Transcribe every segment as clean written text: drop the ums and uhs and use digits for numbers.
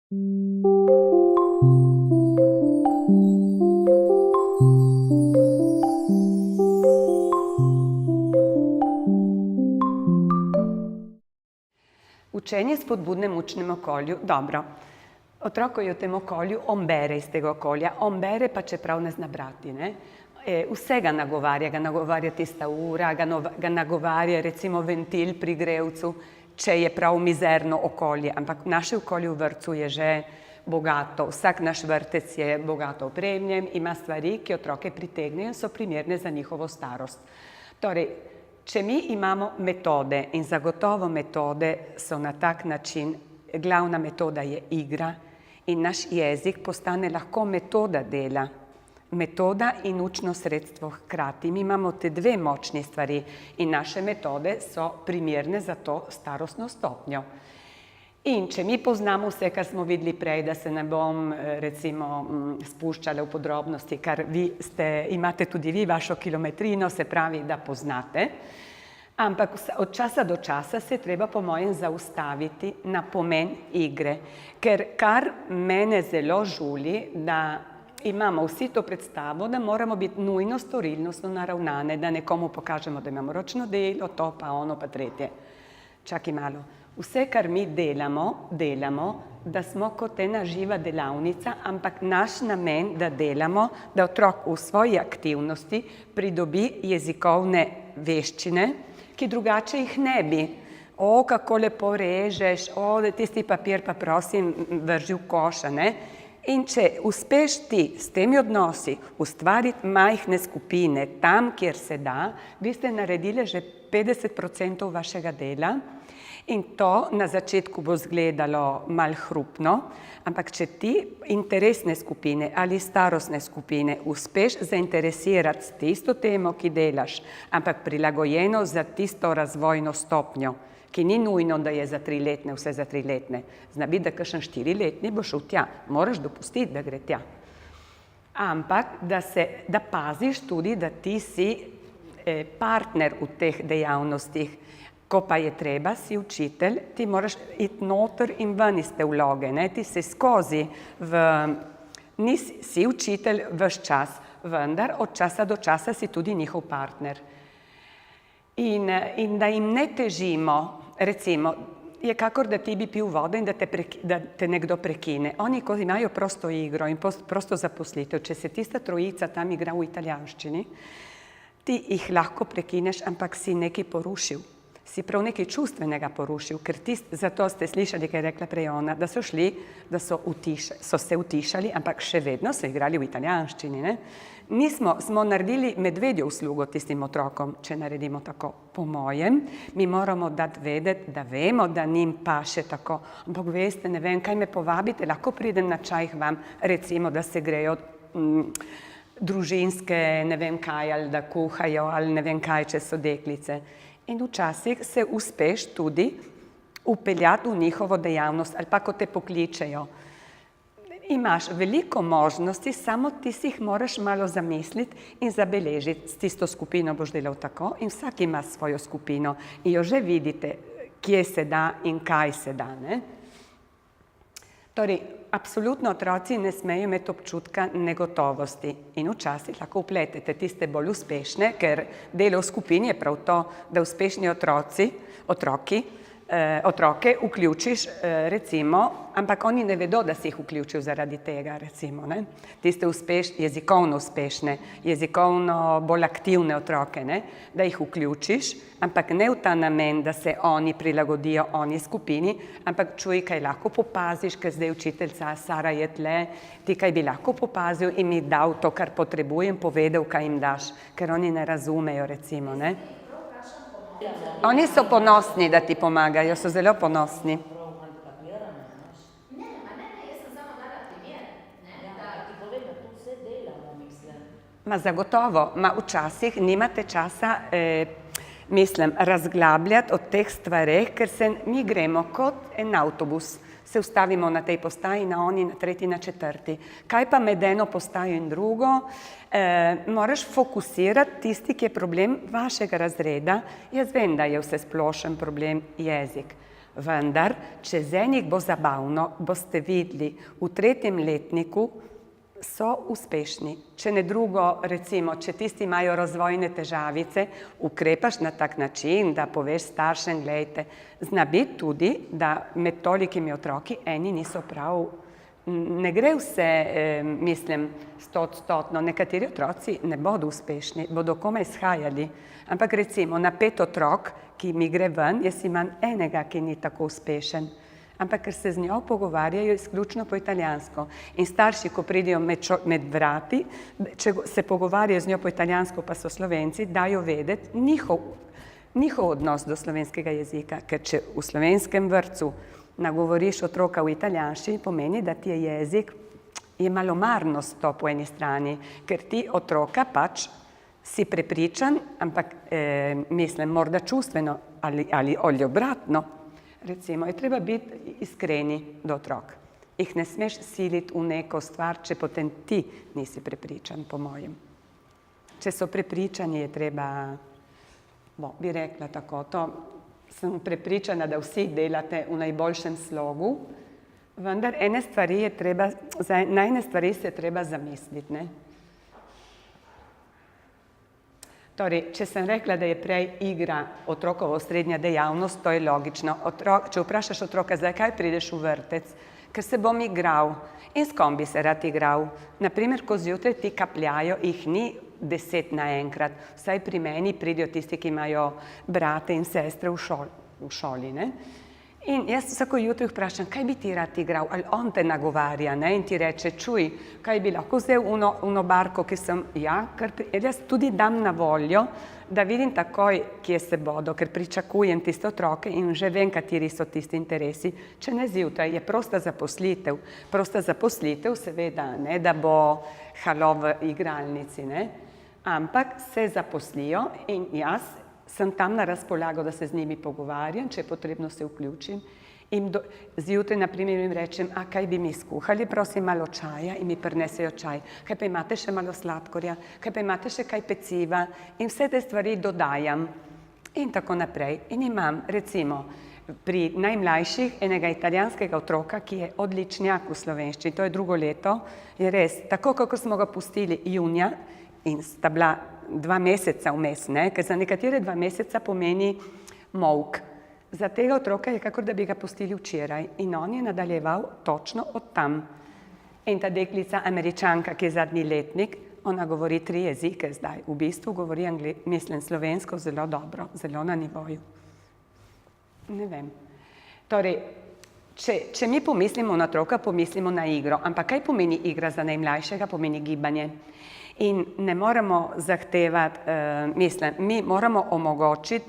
Učenje v spodbudnem učnem okolju, dobro. Otrok je v tem okolju, on bere iz tega okolja, on bere pa čeprav ne zna brati, ne. Vse ga nagovarja tista ura, ga nagovarja recimo ventil pri grelcu, če je prav mizerno okolje, ampak naše okolje v vrtcu je že bogato, vsak naš vrtec je bogato opremljen, ima stvari, ki otroke pritegnejo, so primerne za njihovo starost. Torej, če mi imamo metode in zagotovo metode so na tak način, glavna metoda je igra in naš jezik postane lahko metoda dela, metoda in učno sredstvo hkrati. Mi imamo te dve močni stvari in naše metode so primerne za to starostno stopnjo. In če mi poznamo vse, kar smo videli prej, da se ne bom recimo spuščala v podrobnosti, kar imate tudi vi vašo kilometrino, se pravi, da poznate, ampak od časa do časa se treba po mojem zaustaviti na pomen igre, ker kar mene zelo žuli, da imamo vsi to predstavo, da moramo biti nujno storilnostno naravnane, da nekomu pokažemo, da imamo ročno delo, to pa ono pa tretje. Čakaj malo. Vse, kar mi delamo, da smo kot ena živa delavnica, ampak naš namen, da delamo, da otrok v svoji aktivnosti pridobi jezikovne veščine, ki drugače jih ne bi. O, kako lepo režeš, o, tisti papir pa prosim vrži v koša, ne? In če uspeš ti s temi odnosi ustvariti majhne skupine tam, kjer se da, vi ste naredili že 50% vašega dela in to na začetku bo izgledalo malo hrupno, ampak če ti interesne skupine ali starostne skupine uspeš zainteresirati s tisto temo, ki delaš, ampak prilagojeno za tisto razvojno stopnjo, ki ni nujno, da je za 3-letne, vse za 3-letne. Zna biti, da kakšen 4-letni bo šel tja. Moraš dopustiti, da gre tja. Ampak, da paziš tudi, da ti si partner v teh dejavnostih. Ko pa je treba, si učitelj, ti moraš iti noter in ven iz te vloge, ne? Ti se skozi si učitelj ves čas, vendar od časa do časa si tudi njihov partner. In da jim ne težimo, recimo, je kakor, da ti bi pil vodo in da te nekdo prekine. Oni, ko imajo prosto igro in prosto zaposlitev, če se tista trojica tam igra v italijanščini, ti jih lahko prekineš, ampak si nekaj porušil. Si prav nekaj čustvenega porušil, ker zato ste slišali, kaj je rekla prej ona, da so šli, da so se utišali, ampak še vedno so igrali v italijanščini, ne? Smo naredili medvedjo uslugo tistim otrokom, če naredimo tako, po mojem. Mi moramo dati vedeti, da vemo, da njim paše tako. Ampak veste, ne vem, kaj me povabite, lahko pridem na čaj k vam, recimo, da se grejo družinske, ne vem kaj, ali da kuhajo, ali ne vem kaj, če so deklice. In včasih se uspeš tudi vpeljati v njihovo dejavnost, ali pa ko te pokličejo. Imaš veliko možnosti, samo ti si jih moraš malo zamisliti in zabeležiti. S tisto skupino boš delal tako in vsak ima svojo skupino in jo že vidite, kje se da in kaj se da, ne? Torej, absolutno otroci ne smejo imeti občutka negotovosti in včasih lahko vpletete tiste bolj uspešne, ker delo v skupini je prav to, da uspešni otroke vključiš, recimo, ampak oni ne vedo, da si jih vključil zaradi tega, recimo, ne. Tiste jezikovno uspešne, jezikovno bolj aktivne otroke, ne, da jih vključiš, ampak ne v ta namen, da se oni prilagodijo oni skupini, ampak čuj, kaj lahko popaziš, ker zdaj učiteljica Sara je tle, ti kaj bi lahko popazil in mi dal to, kar potrebujem, povedal, kaj jim daš, ker oni ne razumejo, recimo, ne. Oni so ponosni, da ti pomagajo, so zelo ponosni. Ma zagotovo, včasih nimate časa, razglabljati o teh stvareh, ker mi gremo kot en avtobus. Se ustavimo na tej postaji, na oni, na tretji, na četrti. Kaj pa med eno postajo in drugo? Moraš fokusirati tisti, ki je problem vašega razreda. Jaz vem, da je vse splošen problem jezik. Vendar, če za njih bo zabavno, boste videli, v 3. letniku so uspešni. Če ne drugo, recimo, če tisti imajo razvojne težavice, ukrepaš na tak način, da poveš staršem, glejte, zna biti tudi, da med tolikimi otroki eni niso prav, ne gre vse, mislim, 100%. Nekateri otroci ne bodo uspešni, bodo komaj shajali. Ampak recimo na 5 otrok, ki mi gre ven, jaz imam enega, ki ni tako uspešen. Ampak ker se z njo pogovarjajo izključno po italijansko. In starši, ko pridejo med vrati, če se pogovarjajo z njo po italijansko, pa so Slovenci, dajo vedeti njihov odnos do slovenskega jezika. Ker če v slovenskem vrtcu nagovoriš otroka v italijanščini, pomeni, da ti je jezik, je malomarnost to po eni strani, ker ti otroka pač si prepričan, ampak mislim, morda čustveno ali obratno. Recimo, je treba biti iskreni do otrok. Jih ne smeš siliti v neko stvar, če potem ti nisi prepričan, po mojem. Če so prepričani, je treba, bi rekla tako, to sem prepričana, da vsi delate v najboljšem slogu, vendar za ene stvari se treba zamisliti, ne? Torej, če sem rekla, da je prej igra otrokova osrednja dejavnost, to je logično. Če vprašaš otroka, zakaj prideš v vrtec, ker se bom igral. In s kom bi se rad igral? Naprimer, ko zjutraj ti kapljajo, jih ni 10 naenkrat. Vsaj pri meni pridejo tisti, ki imajo brate in sestre v šoli, ne? In jaz vsako jutro vprašam, kaj bi ti rad igral, ali on te nagovarja, ne? In ti reče, čuj, kaj bi lahko vzel uno barko, ki sem, jaz tudi dam na voljo, da vidim takoj, kje se bodo, ker pričakujem tiste otroke in že vem, kateri so tisti interesi. Če ne zjutraj, je prosta zaposlitev. Prosta zaposlitev, seveda, ne, da bo halo v igralnici, ne? Ampak se zaposlijo in jaz sem tam na razpolago, da se z njimi pogovarjam, če je potrebno se vključim. In zjutraj, na primer, jim rečem, a kaj bi mi skuhali, prosim, malo čaja, in mi prinesejo čaj. Kaj pa imate še malo sladkorja, kaj pa imate še kaj peciva, in vse te stvari dodajam. In tako naprej. In imam, recimo, pri najmlajših enega italijanskega otroka, ki je odličnjak v slovenščini, to je 2. leto, je res, tako kako smo ga pustili junija, in sta bila 2 meseca vmes, ne, ker za nekatere 2 meseca pomeni molk. Za tega otroka je kakor, da bi ga pustili včeraj in on je nadaljeval točno od tam. In ta deklica, Američanka, ki je zadnji letnik, ona govori 3 jezike zdaj, v bistvu govori slovensko zelo dobro, zelo na nivoju. Ne vem. Torej, če mi pomislimo na otroka, pomislimo na igro, ampak kaj pomeni igra za najmlajšega? Pomeni gibanje. In ne moramo zahtevati, mi moramo omogočiti,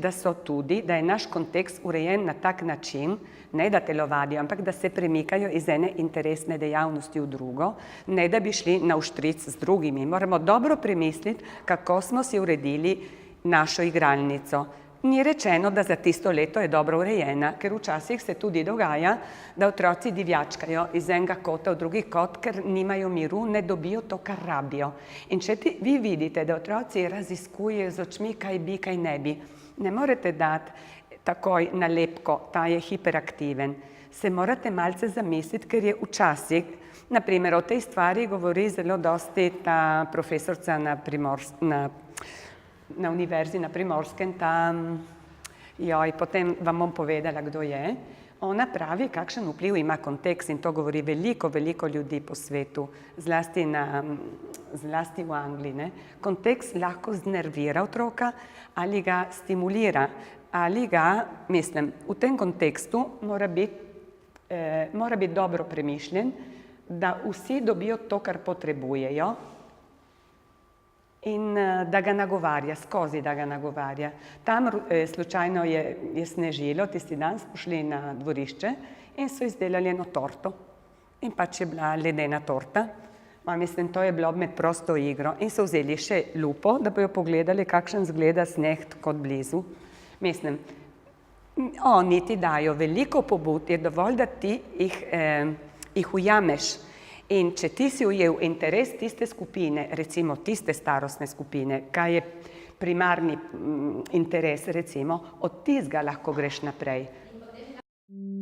da je naš kontekst urejen na tak način, ne da telovadijo, ampak da se premikajo iz ene interesne dejavnosti v drugo, ne da bi šli na vštric z drugimi. Moramo dobro premisliti, kako smo si uredili našo igralnico. Ni rečeno, da za tisto leto je dobro urejena, ker včasih se tudi dogaja, da otroci divjačkajo iz enega kota v drugi kot, ker nimajo miru, ne dobijo to, kar rabijo. In če vi vidite, da otroci raziskujejo z očmi, kaj bi, kaj ne bi, ne morete dati takoj nalepko, ta je hiperaktiven. Se morate malce zamisliti, ker je včasih, naprimer, o tej stvari govori zelo dosti ta profesorca na univerzi na Primorskem, potem vam bom povedala, kdo je. Ona pravi, kakšen vpliv ima kontekst, in to govori veliko ljudi po svetu, zlasti v Angliji, ne. Kontekst lahko znervira otroka ali ga stimulira, ali ga, mislim, v tem kontekstu mora biti dobro premišljen, da vsi dobijo to, kar potrebujejo, in da ga nagovarja, skozi da ga nagovarja. Tam slučajno je snežilo, tisti dan smo šli na dvorišče in so izdelali eno torto. In pač je bila ledena torta. Mislim, to je bilo med prosto igro. In so vzeli še lupo, da bojo pogledali, kakšen zgleda sneg kot blizu. Mislim, oni ti dajo veliko pobud, je dovolj, da ti jih ujameš. In če ti si ujel interes tiste skupine, recimo tiste starostne skupine, kaj je primarni interes, recimo, od tistega lahko greš naprej. Mm.